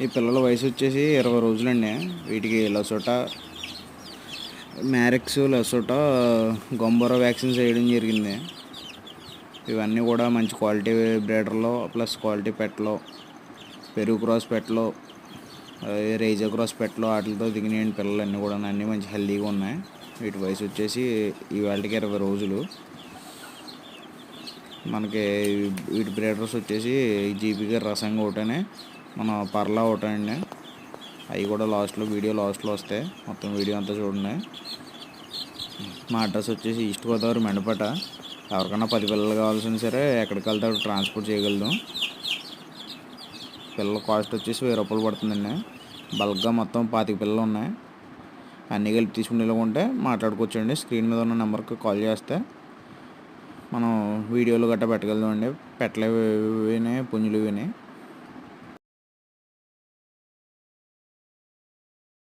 ఈ పిల్లల వయసు వచ్చేసి 20 రోజులండి. వీటికి లసోటా, మ్యారెక్స్, లసోటా, గొంబోరా వ్యాక్సిన్స్ వేయడం జరిగింది. ఇవన్నీ కూడా మంచి క్వాలిటీ బ్రీడర్లో ప్లస్ క్వాలిటీ పెట్లో, పెరుగు క్రాస్ పెట్లో, రేజర్ క్రాస్ పెట్లో వాటితో దిగినాయండి పిల్లలన్నీ కూడా. అన్నీ మంచి హెల్తీగా ఉన్నాయి. వీటి వయసు వచ్చేసి ఇవాళకి 20 రోజులు. మనకి వీటి బ్రీడర్స్ వచ్చేసి జీపీ గారి రసంగా ఒకటనే, మన పర్లా ఒకటండి. అవి కూడా వీడియో లాస్ట్లో వస్తాయి. మొత్తం వీడియో అంతా చూడండి. మా అడ్రస్ వచ్చేసి ఈస్ట్ గోదావరి మెండపేట. ఎవరికైనా 10 పిల్లలు కావాల్సిన సరే ఎక్కడికి వెళ్తే అక్కడ ట్రాన్స్పోర్ట్ చేయగలుగుతాం. పిల్లల కాస్ట్ వచ్చేసి 1000 రూపాయలు పడుతుందండి. బల్క్గా మొత్తం 25 పిల్లలు ఉన్నాయి. అన్నీ కలిపి తీసుకునేలాగుంటే మాట్లాడుకోవచ్చండి. స్క్రీన్ మీద ఉన్న నెంబర్కి కాల్ చేస్తే మనం వీడియోలు గట్రా పెట్టగలుగుతామండి. పెట్టలేవి పుంజులు విని